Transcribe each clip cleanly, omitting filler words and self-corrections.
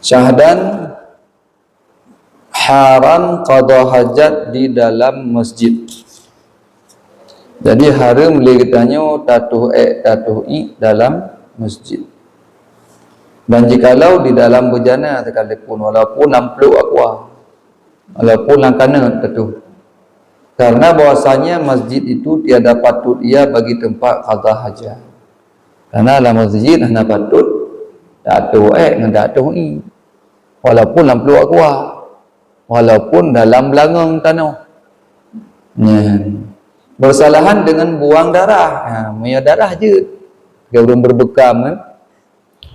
Syahdan haram qada hajat di dalam masjid. Jadi haram boleh katanya tatuh i dalam masjid. Dan jikalau di dalam bejana sekalipun, walaupun nampluk aqua, walaupun langkana tatuh, karena bahwasanya masjid itu tiada patut ia bagi tempat qada hajat. Karena dalam masjid hanya patut tatuh dengan tatuh i, walaupun nampluk aqua, walaupun dalam belangang tanah. Bersalahan dengan buang darah. Punya darah je. Dia belum berbekam kan?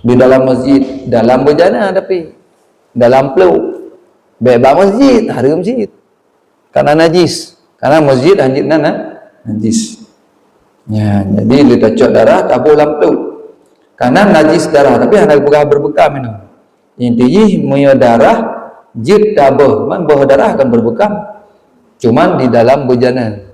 Di dalam masjid, dalam bejana tapi dalam peluk. Bebas masjid, harga masjid. Karena najis. Karena masjid anjitna najis. Jadi dia tacok darah tak boleh peluk. Karena najis darah tapi hendak berbekam ini. Intinya punya darah jid tabah, man bahawa darah akan berbekam. Cuman di dalam bejana.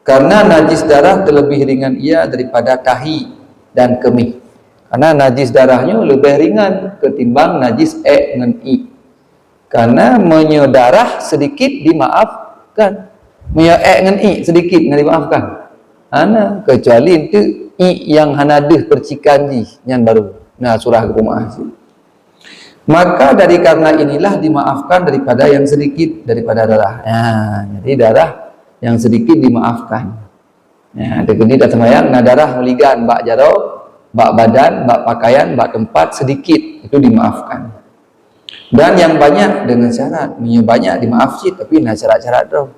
Karena najis darah terlebih ringan ia daripada tahi dan kemih. Karena najis darahnya lebih ringan ketimbang najis dengan i. Karena darah sedikit dimaafkan, dengan i sedikit dengan dimaafkan. Kecuali itu i yang hanadah percikan ji yang baru. Surah Al-Qumah. Maka dari karena inilah dimaafkan daripada yang sedikit daripada darah. Jadi darah yang sedikit dimaafkan. Jadi dah semayang, darah meligan bak jaro, bak badan, bak pakaian, bak tempat sedikit itu dimaafkan. Dan yang banyak dengan syarat, banyak dimaaf sih, tapi syarat-syarat tu.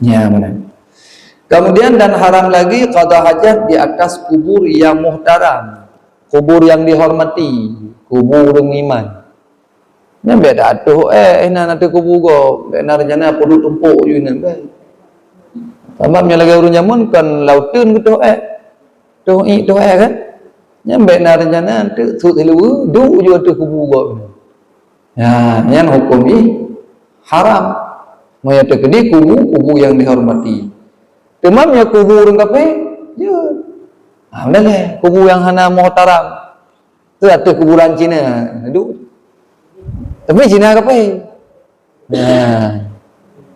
Benar. Kemudian dan haram lagi qada hajat di atas kubur yang muhtaram, kubur yang dihormati, kubur iman. Beda tu nanti kubur go benar jana perlu tumpuk je nan baik. Sebabnya lagi urun jamun kan lautun gitu tu kan. Benar jana tu sut helu du je tu kubur go. Yang hukum ni haram. Moya tu kedi kubur yang dihormati. Temamnya kubur ngape? Je. Benar kubur yang hana muhtaram. Tu atu kuburan Cina. Duk tapi Cina apa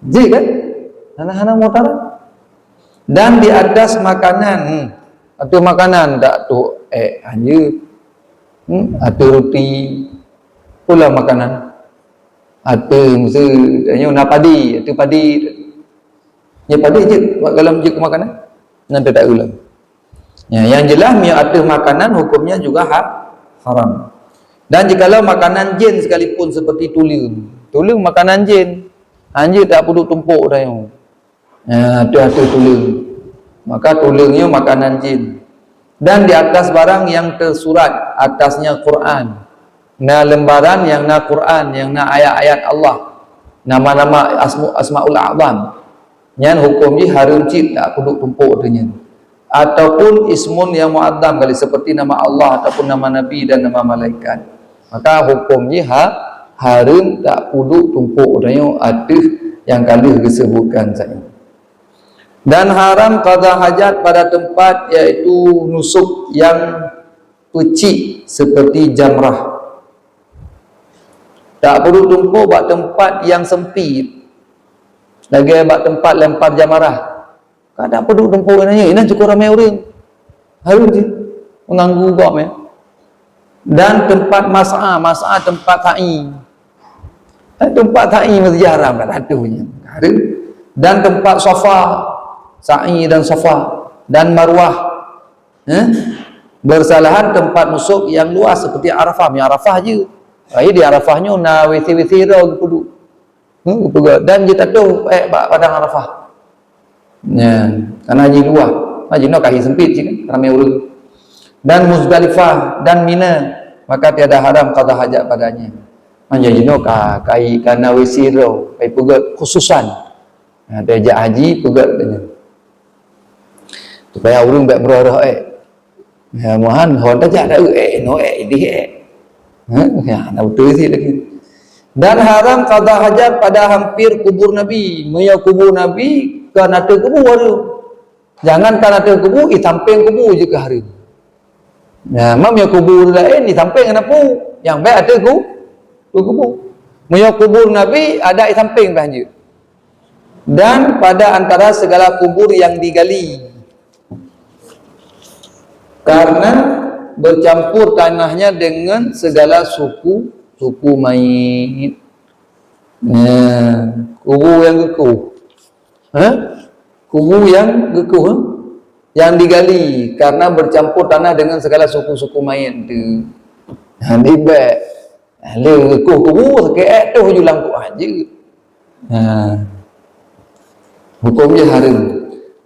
ji kan anak-anak motor. Dan di atas makanan atau makanan tak tu hanya atau roti pula makanan atau mesti hanya padi atau padi padi je dalam je ke makanan nanti tak ulang. Yang jelas atau makanan hukumnya juga haram. Dan jikalau makanan jin sekalipun seperti tulang makanan jin, anjir tak perlu tumpuk dah yang. Hati-hati tulang. Maka tulangnya makanan jin. Dan di atas barang yang tersurat, atasnya Quran. Lembaran yang Quran, yang ayat-ayat Allah. Nama-nama asmaul a'zam. Yang hukumnya haram cip tak perlu tumpuk dia. Ataupun ismun yang mu'adzam kali seperti nama Allah ataupun nama Nabi dan nama malaikat. Maka hukumnya haram tak perlu tumpuk dayu atif yang kali disebutkan saya. Dan haram qada hajat pada tempat iaitu nusuk yang pecik seperti jamrah. Tak perlu tumpuk buat tempat yang sempit. Lagi buat tempat lempar jamrah. Tak perlu tumpuk nanya. Ini cukup ramai orang. Haram je. Mengganggu kau ya. Dan tempat mas'ah tempat sa'i. Tempat sa'i mesti haram kat hatunya. Dan tempat safa, sa'i dan safa dan marwah. Bersalahan tempat nusuk yang luas seperti Arafah. Arafah je. Di Arafahnya na wisi-wisi ro kudu. Dan kita tu padang Arafah. Karena haji luas. Haji nak kaki sempit je kan, ramai orang. Dan Muzdalifah dan Mina, maka tiada haram qada hajat padanya. Manjajino kai kana wisiro, kai pegat khususan. Ada ajak haji pegat dengan. Supaya urang baik berorah mohan hon tajak dah no di nak betul sih lagi. Dan haram qada hajat pada hampir kubur Nabi. Maya kubur Nabi kana tu kubur baru. Jangan kana tu kubur samping kubur je ke hari. Mam ya kubur lain di samping kenapa? Yang baik ada kubur. Moyo kubur Nabi ada di samping bahaya. Dan pada antara segala kubur yang digali, karena bercampur tanahnya dengan segala suku mayit. Kubur yang gekuh. Kubur yang gekuh, yang digali karena bercampur tanah dengan segala suku mayit tu. Di bek. Le gekuh kubur sekejap tu julang ku aja. Hukum dia haram.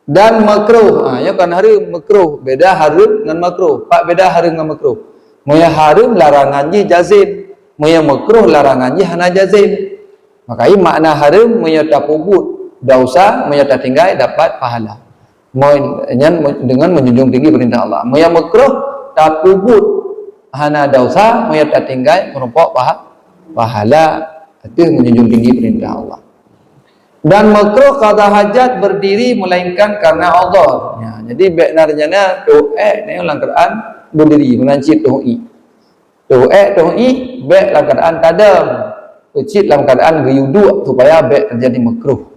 Dan makruh, ya kan haram makruh, beda haram dengan makruh. Pak beda haram dengan makruh. Moya haram larangan je jazim, moya makruh larangan je hana jazim. Makanya makna haram moya tak pubut dosa, moya tak tinggal dapat pahala. Moya dengan menjunjung tinggi perintah Allah. Moya makruh tak pubut hana dosa, moya tak tinggal merupakan pahala. Itu menjunjung tinggi perintah Allah. Dan makruh qada hajat berdiri melainkan karena Allah. Ya, jadi benarnya doa ni dalam Quran berdiri menancip doa. Doa baik dalam keadaan tadam, ucit dalam keadaan geyuduk supaya baik terjadi makruh.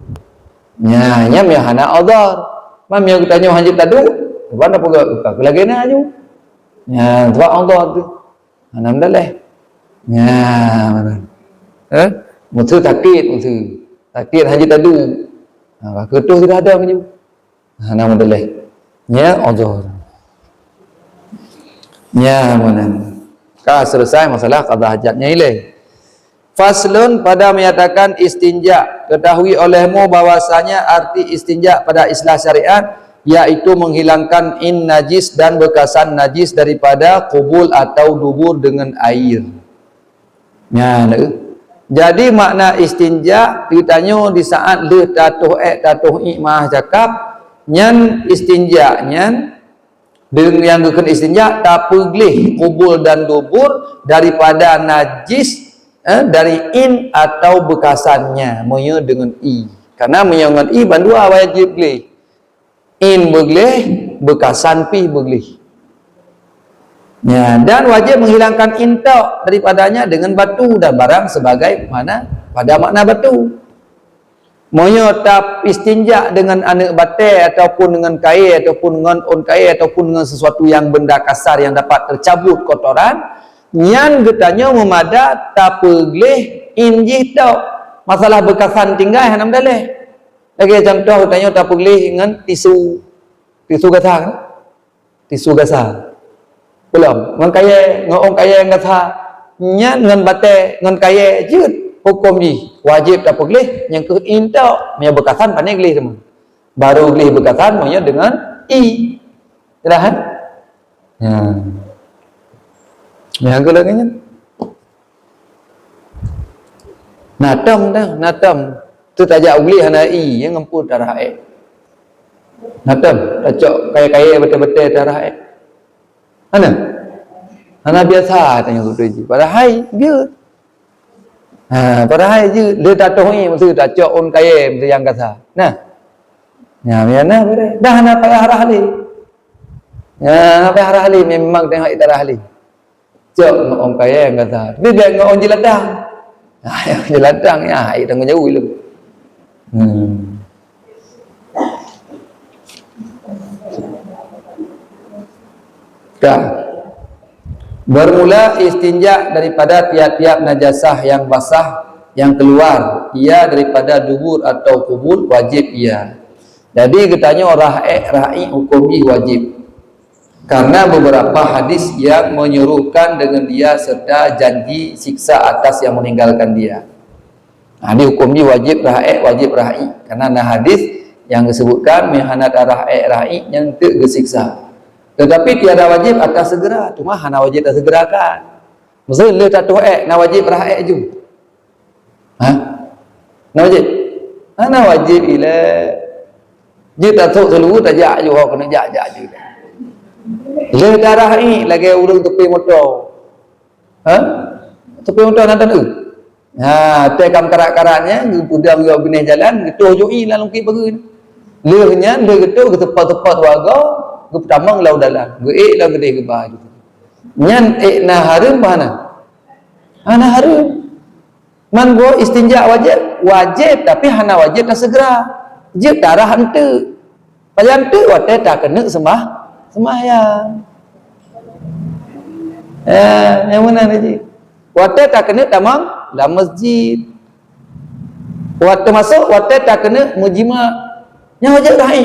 Ya, nya hana Allah. Mam yang tanya hajat tadu, mana pun aku lagi na aju. Ya, sebab Allah tu. Alhamdulillah. Ya, mana? Musuh takit musuh. Takdir haji tadu. Ketuh sudah ada macam. Alhamdulillah. Ya Allah. Ya mana. Kah selesai masalah qada hajatnya ile. Faslun pada menyatakan istinja. Ketahui olehmu bahwasanya arti istinja pada istilah syariat yaitu menghilangkan najis dan bekasan najis daripada kubul atau dubur dengan air. Ya, jadi makna istinja ditanya di saat le tatuh mah cakap nyan istinja nyan dengan yang gekan istinja tak peglih kubul dan dubur daripada najis dari in atau bekasannya moyo dengan i. Karena moyo dengan i bandua wajib glih. In beglih, bekasan pi beglih. Ya, dan wajib menghilangkan intok daripadanya dengan batu dan barang sebagai mana pada makna batu. Moyo tak istinja dengan anak batai ataupun dengan kain ataupun dengan on kain ataupun dengan sesuatu yang benda kasar yang dapat tercabut kotoran, nyan getanya memada tak peglih injih tau. Masalah bekasan tinggal hanam daleh. Lagi contoh getanya tak peglih dengan tisu gasah kan? Tisu gasah. Belum, ngan kaya, ngong kaya yang kata nyan ngan bate, ngan kaya jut hukum ji wajib tak peglih yang ke intau punya bekasan pandai glih semua. Baru glih bekasan punya dengan i. Dah kan? Ya. Yang ke lagi nyan. Natam tu tajak glih hana i yang ngemput darah air. Natam tajak kaya betul-betul darah air. Ana biasa tanya tu ji. Padahal dia. Padahal je dia tatuh ni mesti tacok on kaya mesti yang kata. Nah. Ya mana boleh. Dah nak payah ahli. Ya payah ahli memang tengok itarah ahli. Cok on kaya yang kata. Dia dia on jeladang. Yang jeladang ya ai tengok jauh lu. Bermula istinja daripada tiap-tiap najasah yang basah yang keluar ia daripada dubur atau kubul wajib ia. Jadi katanya ra'i hukum wajib karena beberapa hadis yang menyuruhkan dengan dia serta janji siksa atas yang meninggalkan dia. Di hukum wajib ra'i karena ada hadis yang disebutkan mihanat ra'i yang tergesiksa. Tetapi tiada wajib atas segera. Cuma hana wajib tak segerakan. Maksudnya le tak tu'ek, na wajib rahek ju. Na wajib? Na wajib ila. Dia tak tahu seluruh tak jak ju, kena jak ju. Le darah ni lagi urung tepi motor. Tepi motor nanti tu. Tekam karat-karatnya, pudam juga benih jalan, getuh jui lah lungkit pergi. Le getuh ke tempat-tempat warga. Pertama lau dalam, gue lah gede ke bah gitu. Nyan na harum mana? Hana harum. Man go istinja wajib tapi hana wajib tak segera. Je darah hante. Payam tu wate tak kena sembahyang. Yang mana ni? Wate tak kena tamam dalam masjid. Waktu masuk wate tak kena mujima. Yang wajib ra'i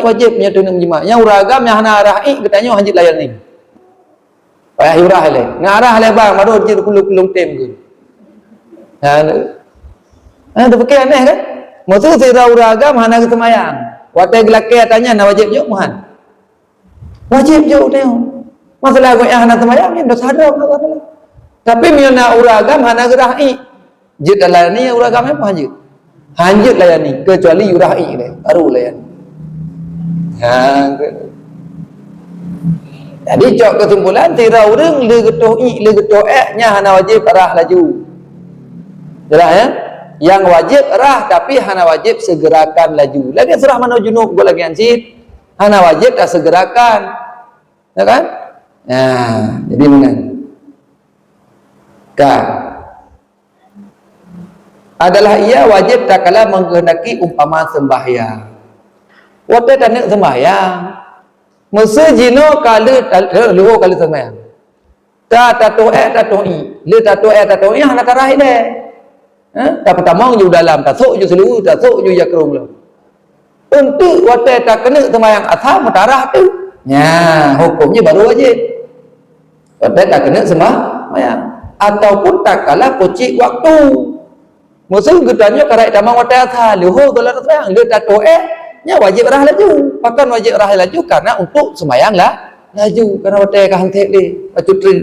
wajib punya tu mujima. Yang uragam yang hana ra'i katanya wajib layan ni. Payah urah le. Ngarah le bang baru je kulung tem ke. Tu pakai aneh kan? Maksud saya uragam hana kesemayang. Wate gelake tanya nak wajib je muhan. Wajib je tengok. Masalah kau yang hana semayang ni dosa haram. Tapi miana uragam hana gerahi. Je dalam ni uragam apa hanjut? Hanjut layani kecuali urahi le baru layani. Jadi cok kesimpulan tira urang le geto nya hana wajib arah laju. Jelas ya? Yang wajib arah tapi hana wajib segerakan laju. Lagi serah mana junub go lagi anjit. Hana wajib tak segerakan. Ya kan? Jadi mana? Adalah ia wajib tak kala menghendaki umpama sembahyang. Waktu tak nak sembahyang. Masa jino kala luho kala sembahyang. Tak to'i. Le tak to'i hana karah ile. Tak pertama je dalam, tak sok je seluruh, tak sok je yakrum lu. Untuk waktu tak kena sembahyang asar mutarah tu. Hukumnya baru wajib. Waktu tak kena sembahyang ataupun tak kala pocik waktu. Masa getanya karai tamang waktu asar, luho kalau sembahyang, le tak to'i nya wajib rah laju. Pakan wajib rah laju karena untuk sembahyang lah laju karena waktu ka hantek le, pacutri.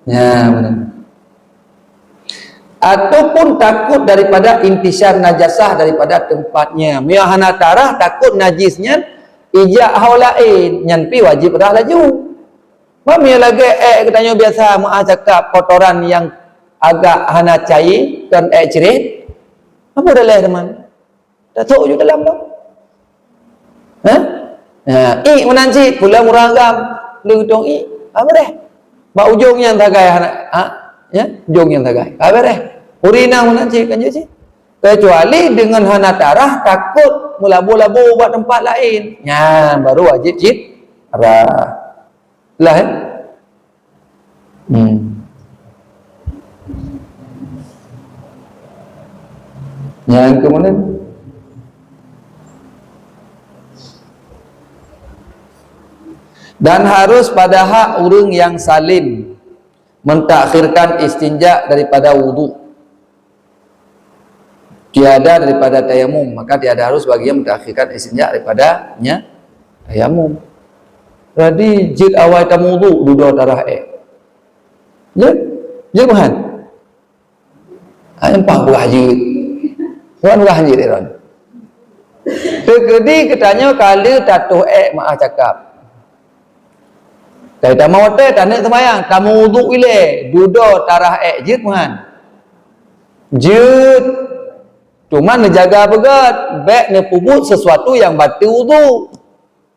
Benar. Ataupun takut daripada intisar najasah daripada tempatnya. Miyahana tarah takut najisnya ijak haulain nyanpi wajib rah laju. Mami lagi katanya biasa maah cakap kotoran yang agak hana cair dan cerit. Apa dah teman? Datuk je dalam tu. Menanci pula muragam lu tong apa deh? Ba ujung yang tagai ujung yang tagai. Apa deh? Urina menanci kan je. Kecuali dengan hana tarah takut melabu-labu buat tempat lain. Baru wajib arah. Lah Yang kemudian dan harus pada hak urang yang salim mentakhirkan istinja daripada wudu. Tiada daripada tayamum, maka tiada harus bagi yang mentakhirkan istinja daripada tayamum. Jadi jid awal tamudu duduk darah je bahan empah buah jid buah jid iron tegedi katanya kali tatuh maaf cakap kaya tamau teh tanik semayang tamudu ile duduk darah jid bahan jid cuma menjaga begat baik ne pubut sesuatu yang batil wudu.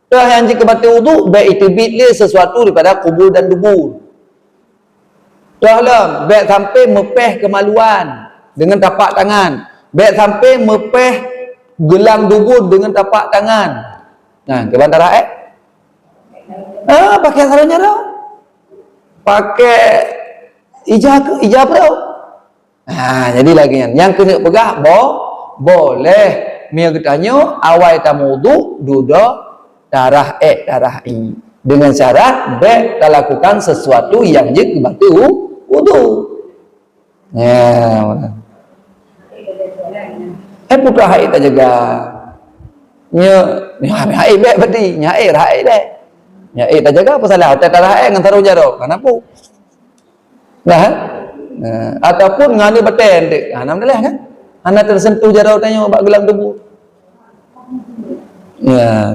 Dah yang jika batal wudu baik itu bidli sesuatu daripada kubur dan dubur. Dah lah baik sampai mepeh kemaluan dengan tapak tangan. Baik sampai mepeh gelang dubur dengan tapak tangan. Ke bandara pakai caranya dah. Pakai ijab dah. Jadi lagi yang kena pegah boleh. Mia katanya awal tamudu duduk darah dengan syarat baik tak lakukan sesuatu yang je batal wudu. Bukan haid tak jaga. Haid baik berarti. Haid deh. Haid tak jaga apa salah? Tak darah dengan taruh jaro. Kenapa? Ataupun ngani beten dek. Nam dah kan? Anak tersentuh jaro tanya bak gelang debu.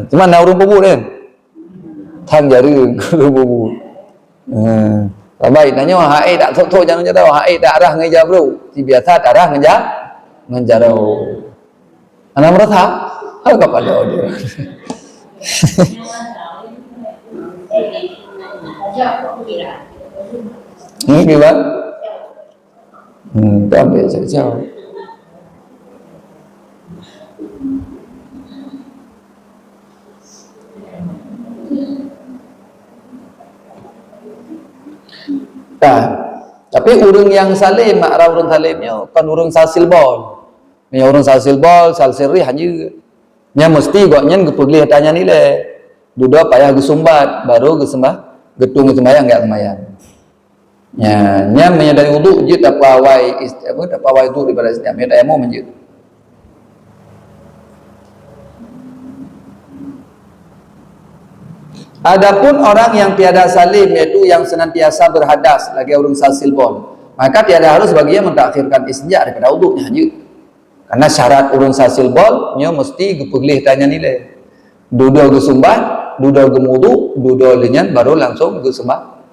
Cuma nak urung pubut kan? Tang jari urung pubut. Baik tanya haid tak sok-sok jangan jaro, haid tak arah ngejar bro. Si biasa tak arah ngejar. Anak merasa? Hal kepala dia. Gimana? Tak ambil jauh-jauh. Tapi urang yang salim, makrah urang salimnya kan urang salsil bol. Ni urang salsil bol, salsil rih hanya. Nya mesti goknya gepeglih tanya nilai. Duduk payah gesumbat, baru gesembah, getung sembahyang enggak sembahyang. Nya menyadari wudu je tak pawai tak pawai itu daripada setiap medan emo menjid. Adapun orang yang tiada salim, yaitu yang senantiasa berhadas lagi urung salsil bol, maka tiada harus baginya mentakhirkan istinja daripada wudunya je. Karena syarat urung salsil bol nya mesti gepeglih tanya nilai. Duduk gesumbat, duduk gemudu, duduk lenyan baru langsung gesembah.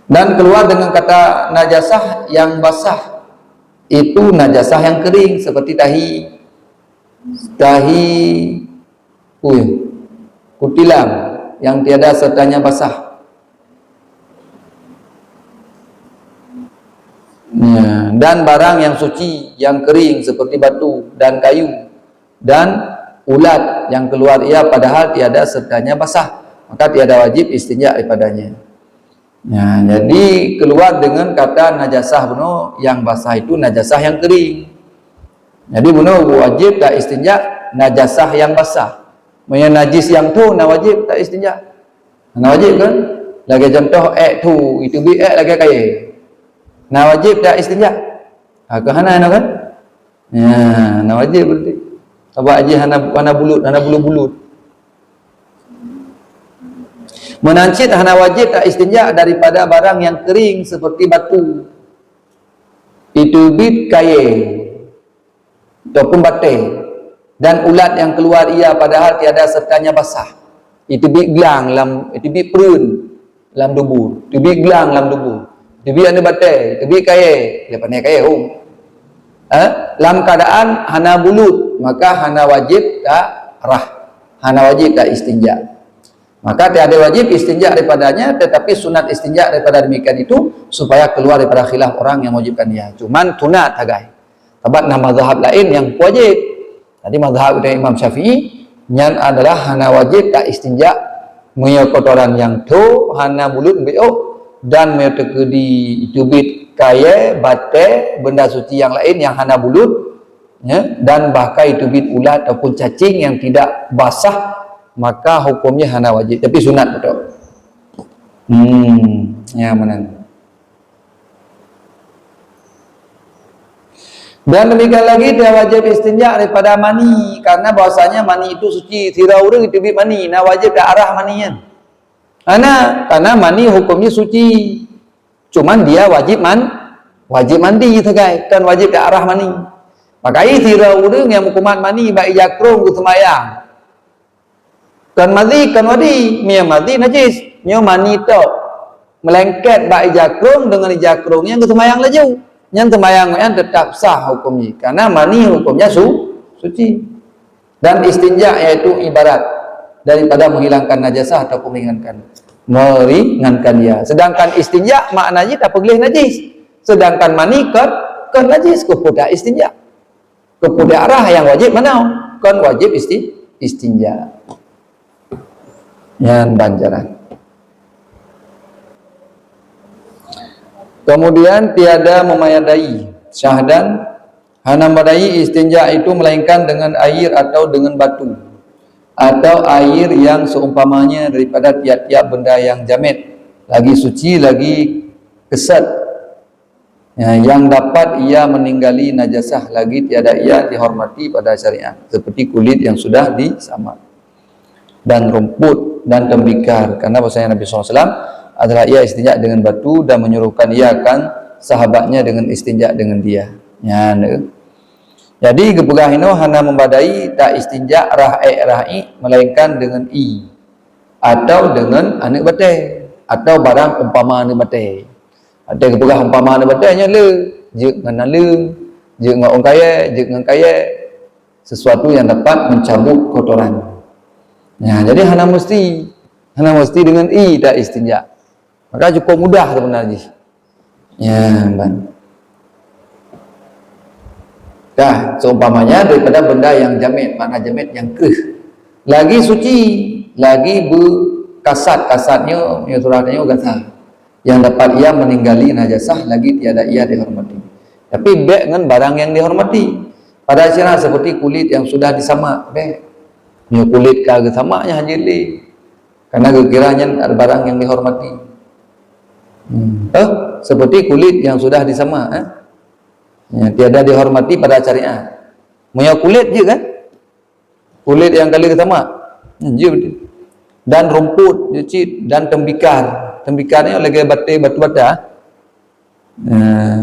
Dan keluar dengan kata najasah yang basah, itu najasah yang kering seperti kutilang yang tiada sertanya basah. Dan barang yang suci yang kering seperti batu dan kayu dan ulat yang keluar ia padahal tiada sertanya basah, maka tiada wajib istinja daripadanya. Jadi keluar dengan kata najasah beno yang basah itu najasah yang kering. Jadi beno wajib tak istinja najasah yang basah. Yang najis yang tu na wajib tak istinja. Na wajib kan? Lagi contoh tu itu bi lagi kaya. Na wajib tak istinja. Kehana na kan? Na wajib berarti. Apa aja hana bulu-bulut. Menancit hana wajib tak istinja daripada barang yang kering seperti batu. Itu bit kaya ataupun batai. Dan ulat yang keluar ia padahal tiada sertanya basah. Itu bit gelang itu bit perun lam dubur. Itu bit gelang lam dubur. Itu bit anu batai, itu bit kaya. Dia pandai kaya lam keadaan hana bulut, maka hana wajib tak rah. Hana wajib tak istinja. Maka tiada wajib istinja daripadanya, tetapi sunat istinja daripada demikian itu supaya keluar daripada khilaf orang yang mewajibkan dia. Cuman tunat hagai. Sebab nama mazhab lain yang wajib. Tadi mazhab dari Imam Syafi'i yang adalah hana wajib tak istinja menyo kotoran yang tu hana mulut beok dan menyo tekedi tubit kaya bate benda suci yang lain yang hana bulut dan bahkan tubit ulat ataupun cacing yang tidak basah, maka hukumnya hana wajib tapi sunat betul. Ya mana. Dan demikian lagi dia wajib istinja daripada mani, karena bahasanya mani itu suci. Tira urang itu bit mani, nah wajib dah arah manian. Karena mani hukumnya suci. Cuman dia wajib mandi tegai, kan wajib dah arah mani. Maka tira urang yang hukuman mani baik jakrung ku semayang. Kan wadi, mia mati najis. Mia mani tok melengket baik jakrung dengan jakrung yang ku semayang laju. Yang sembahyang yang tetap sah hukumnya karena mani hukumnya suci. Dan istinja yaitu ibarat daripada menghilangkan najasah atau meringankan dia. Sedangkan istinja maknanya tak pergelih najis. Sedangkan mani kan najis kepada istinja. Kepada arah yang wajib mana? Kan wajib istinja. Yang banjaran. Kemudian tiada memayadai syahdan hana memadai istinja itu melainkan dengan air atau dengan batu atau air yang seumpamanya daripada tiap-tiap benda yang jamit, lagi suci lagi kesat yang dapat ia meninggali najasah, lagi tiada ia dihormati pada syariat, seperti kulit yang sudah disamak dan rumput dan tembikar, karena bahasanya Nabi SAW adalah ia istinja dengan batu dan menyuruhkan ia akan sahabatnya dengan istinja dengan dia. Jadi gepegah ino hana membadai tak istinja ra'i melainkan dengan atau dengan anak batai atau barang umpama anak batai. Ada gepegah umpama anak batai nya le, je dengan le, je dengan orang kaya, je dengan kaya, sesuatu yang dapat mencabut kotoran. Jadi hana mesti dengan tak istinja. Maka cukup mudah sebenarnya. Ya, ban. Dah, seumpamanya daripada benda yang jamit, makna jamit yang kerh. Lagi suci, lagi berkasat-kasatnya, suratnya gasah. Yang dapat ia meninggali najasah, lagi tiada ia dihormati. Tapi baik dengan barang yang dihormati. Pada cara seperti kulit yang sudah disamak, baik. Ni kulit kagak samaknya hanya li. Karena kiranya ada barang yang dihormati. Seperti kulit yang sudah disamak, ya, tiada dihormati pada syariat. Punya kulit je kan? Kulit yang kali sama. Je. Dan rumput, jecit dan tembikar. Tembikar ni lagi batu-bata.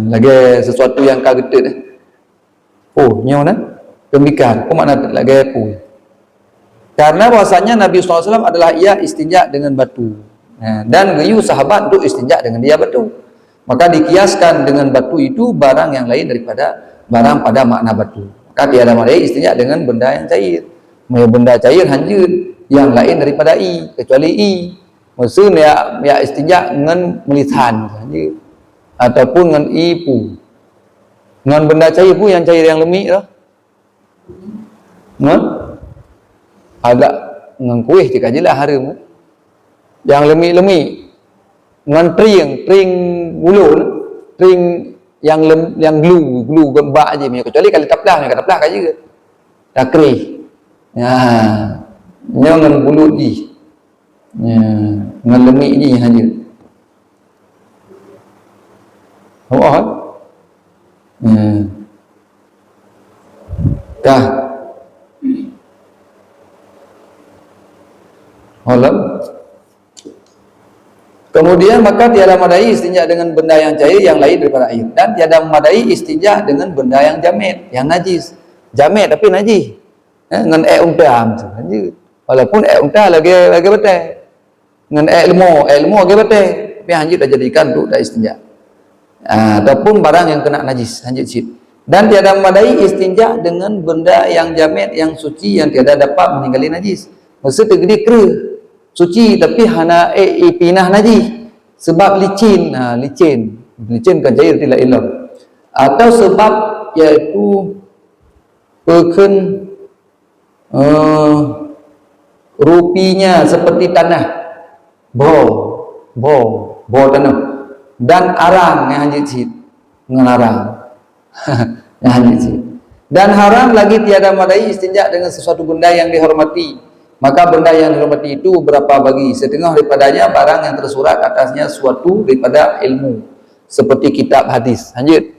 Lagi sesuatu yang kagetet. Oh, nyaw nah. Tembikar. Apa makna lagi apa? Karena bahasanya Nabi SAW adalah ia istinja dengan batu. Dan gayu sahabat untuk istinja dengan dia batu. Maka dikiaskan dengan batu itu barang yang lain daripada barang pada makna batu. Maka tiada madai istinja dengan benda yang cair. Benda cair hanjut yang lain daripada i, kecuali i. Maksudnya ya istinja dengan melisan hanjut. Ataupun dengan i pu. Dengan benda cair pu yang cair yang lemik lah. Agak dengan kuih jika je lah harum. Yang lemik-lemik dengan tring bulu, tring yang glue gembak je, kecuali kalau taplah aja dah kerih. Dengan bulu je, dengan lemik je hanya. Dah. Alam. Kemudian maka tiada madai istinja dengan benda yang cair yang lain daripada air, dan tiada madai istinja dengan benda yang jamit, yang najis. Jamit tapi najis. Dengan air unta tu. Walaupun air unta lagi betul. Dengan air lemau lagi betul. Tapi hanjit dah jadikan tu dah istinja. Ataupun barang yang kena najis, hanjit sit. Dan tiada madai istinja dengan benda yang jamit, yang suci, yang tiada dapat meninggali najis. Maksud tergedi kerah. Suci tapi hana pinah najis sebab licin, licin kan cair tidak ilam, atau sebab iaitu peken rupinya seperti tanah bo tanah, dan arang yang hanjit dengan arang yang hanjit, dan haram lagi tiada madai istinja dengan sesuatu benda yang dihormati. Maka benda yang dihormati itu berapa bagi? Setengah daripadanya barang yang tersurat atasnya suatu daripada ilmu, seperti kitab hadis. Lanjut.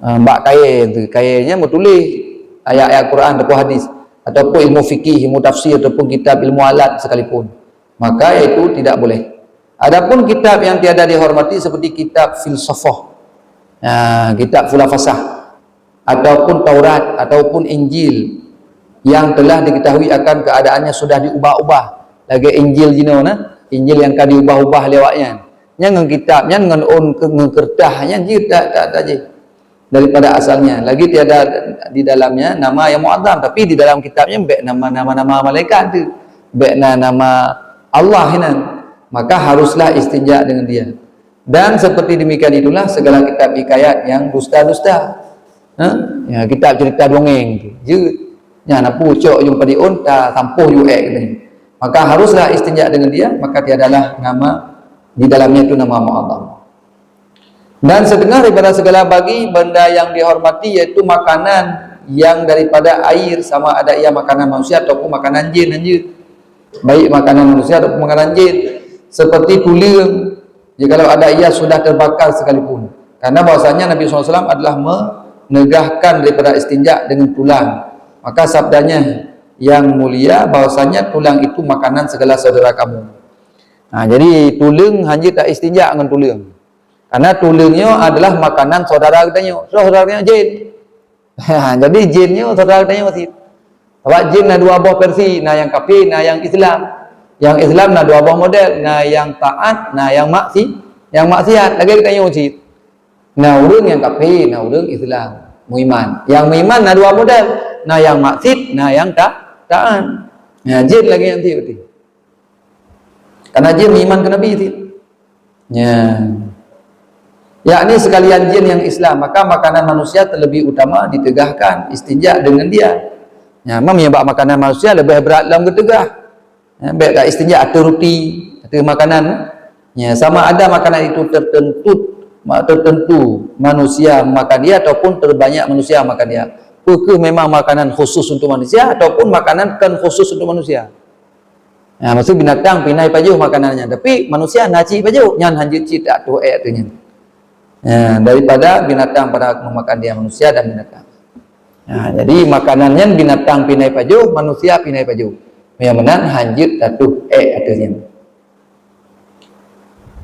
Mbak kain tu, kainnya menulis ayat-ayat Quran ataupun hadis, ataupun ilmu fikih, ilmu tafsir, ataupun kitab ilmu alat sekalipun. Maka itu tidak boleh. Adapun kitab yang tiada dihormati seperti kitab filsafah, kitab fulafasah, ataupun Taurat, ataupun Injil, yang telah diketahui akan keadaannya sudah diubah-ubah. Lagi Injil jino Injil yang kan diubah-ubah lewatnya. Yang kitabnya dengan kertasnya je tak je daripada asalnya. Lagi tiada di dalamnya nama yang muazzam, tapi di dalam kitabnya baik nama malaikat tu, baik nama Allah ini. Maka haruslah istinja dengan dia. Dan seperti demikian itulah segala kitab hikayat yang dusta-dusta. Ya, kitab cerita dongeng tu. Je ya nak pucuk jumpa di unta tampuh ju ni, maka haruslah istinja dengan dia. Maka tiadalah nama di dalamnya itu nama Allah. Dan setengah daripada segala bagi benda yang dihormati yaitu makanan yang daripada air, sama ada ia makanan manusia ataupun makanan jin, baik makanan manusia ataupun makanan jin, seperti tulang jikalau ada ia sudah terbakar sekalipun. Karena bahasanya Nabi SAW adalah menegahkan daripada istinja dengan tulang. Maka sabdanya yang mulia bahwasanya tulang itu makanan segala saudara kamu. Jadi tulang hanya tak istinja dengan tulang. Karena tulangnya adalah makanan saudara katanya. Saudaranya jin. Jadi jinnya saudara katanya masih. Sebab jin ada dua buah versi, yang kafir, yang Islam. Yang Islam dua buah model, yang taat, yang maksiat. Lagi katanya masih. Urang yang kafir, urang Islam. Muiman. Yang muiman dua model. Yang maksud, yang taat. Jin lagi yang tiup. Karena jin iman ke Nabi itu. yakni sekalian jin yang Islam, maka makanan manusia terlebih utama ditegahkan istinja dengan dia. Ya, menyebab makanan manusia lebih berat dalam bertegah. Ya, baik tak istinja atau roti atau makanan. Ya, sama ada makanan itu tertentu manusia makan dia ataupun terbanyak manusia makan dia. Apakah memang makanan khusus untuk manusia ataupun makanan kan khusus untuk manusia. Ya, maksud binatang pinai pajuh makanannya, tapi manusia naci pajuh nyan hanjut cit atau tunya. Ya, daripada binatang pada memakan dia manusia dan binatang. Nah, jadi makanannya binatang pinai pajuh, manusia pinai pajuh. Yang menan hanjut tatuh artinya.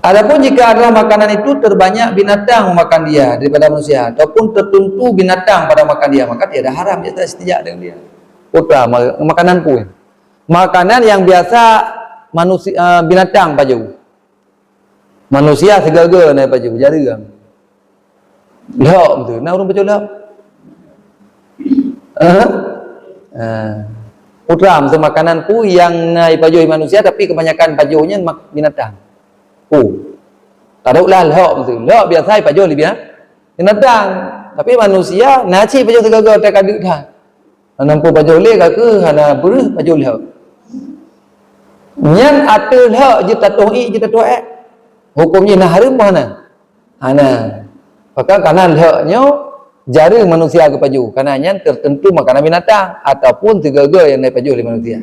Adapun jika adalah makanan itu terbanyak binatang memakan dia daripada manusia ataupun tertentu binatang pada makan dia, maka tiada haram dia tak istinja dengan dia. Putra makanan pun. Makanan yang biasa manusia binatang pajuh. Manusia segala naik pajuh jarang. Lhok tu, nak urang pajuh lhok. Putra tu makanan pu yang naik pajuh manusia tapi kebanyakan pajuhnya binatang. Taruhlah lhok tu. Lhok biasa pajuh lebih binatang. Tapi manusia naci pajuh segala tak ada dah. Nampu pajuh le ke hana beruh pajuh lhok. Nyan ate lhok je tatuh je tatuh hukumnya nah haram mana? Hana. Maka kanan lhoknya jari manusia ke pajuh karena nyan tertentu makanan binatang ataupun segala yang naik pajuh oleh manusia.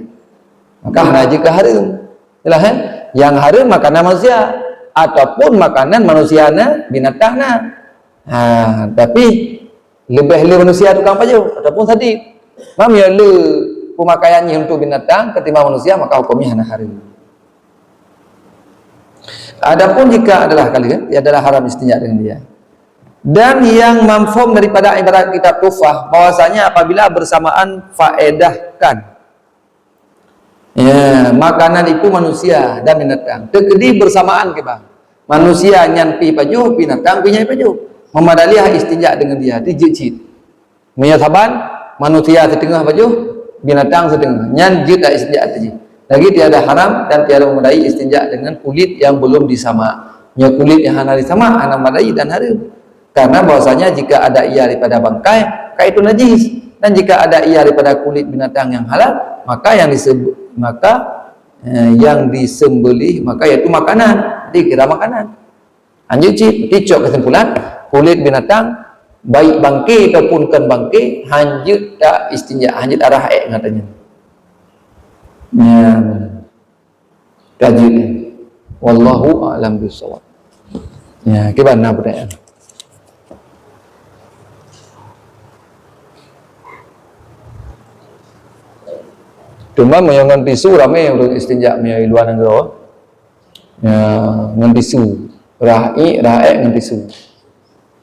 Maka hana jika haram. Jelas yang haram makanan manusia ataupun makanan manusia na binatang na. Tapi lebih manusia tukang pajuh ataupun tadi mam ya le pemakaiannya untuk binatang ketimbang manusia maka hukumnya hana haram. Adapun jika adalah kali ia adalah haram istinja dengan dia. Dan yang mafhum daripada ibarat kitab Tufah bahwasanya apabila bersamaan faedahkan ya, makanan itu manusia dan binatang terkedi bersamaan ke bang. Manusia nyan pi pajuh, binatang pi nyai pajuh. Memadaliah istinja dengan dia dijicit. Menyataban manusia setengah pajuh, binatang setengah. Nyan jit tak istinja tadi. Lagi tiada haram dan tiada memadai istinja dengan kulit yang belum disama. Nya kulit yang hana disama hana memadai dan haram. Karena bahwasanya jika ada ia daripada bangkai, maka itu najis. Dan jika ada ia daripada kulit binatang yang halal, maka yang disembelih maka yaitu makanan, dikira makanan. Anjir ticok kesimpulan kulit binatang baik bangkai ataupun kan bangkai hanjut tak istinja, hanjut arah katanya. Ya, kaji. Wallahu a'lam bishawab. Ya, gimana pertanyaan? Cuma yang tisu ramai yang istinja mai luar negara. Ya, ngan tisu. Ra'i ngan tisu.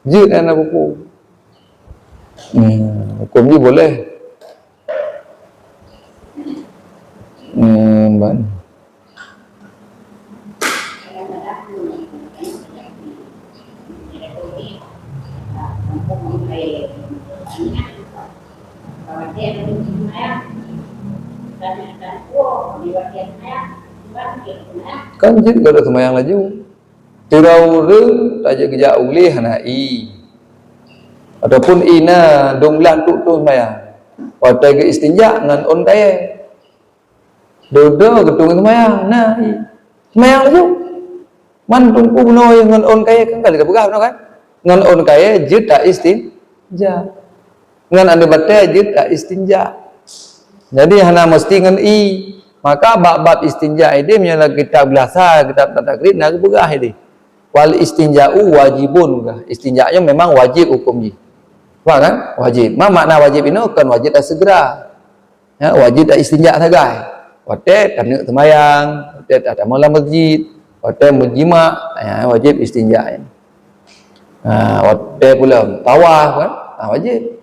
Je kan buku. Hukum ni boleh. Ban. Kan jadi kalau semayang laju tirau reng taja kerja uli hanai ataupun ina donglan tu semayang pada ke istinja ngan on kaya dodo getung semayang nah semayang laju man tungku no ngan on kaya kan kali bergah no kan ngan on kaya je tak istinja ngan anda batai je tak istinja. Jadi hana mesti ngan maka bab istinja ini menyalah kitab belasa kitab takrib nak bergah ini wal istinja'u wajibun istinja'nya memang wajib hukumnya. Faham kan? Wajib. Ma makna wajib ini kan wajib tak segera. Ya, wajib tak istinja sagai. Wate tak semayang, wate tak malam masjid, wate menjima, ya, wajib istinja. Wate pula tawaf kan? Wajib.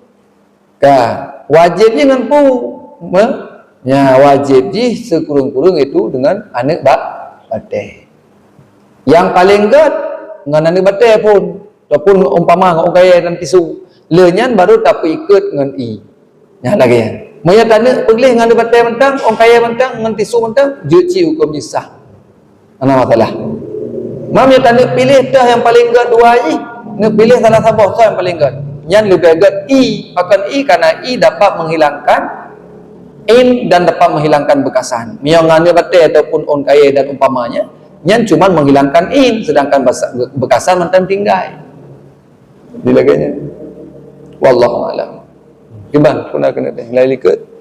Wajibnya dengan ya wajib ji sekurung-kurung itu dengan anak bate. Yang paling gad dengan anak bate pun ataupun umpama orang kaya dan tisu lenyan baru tapi ikut dengan ya lagi ya maya tanda pilih dengan anak bate mentang orang kaya mentang dengan tisu mentang juci hukum sah ana masalah mam ya tanda pilih dah yang paling gad dua ji Nak pilih salah satu yang paling good. Yang lebih good i, bahkan i karena i dapat menghilangkan in dan dapat menghilangkan bekasan. Miangan dia betul ataupun on kaya dan umpamanya, yang cuma menghilangkan in, sedangkan bekasan mantan tinggal. Dilaganya. Wallahu a'lam. Gimana? Kena deh. Lain ikut.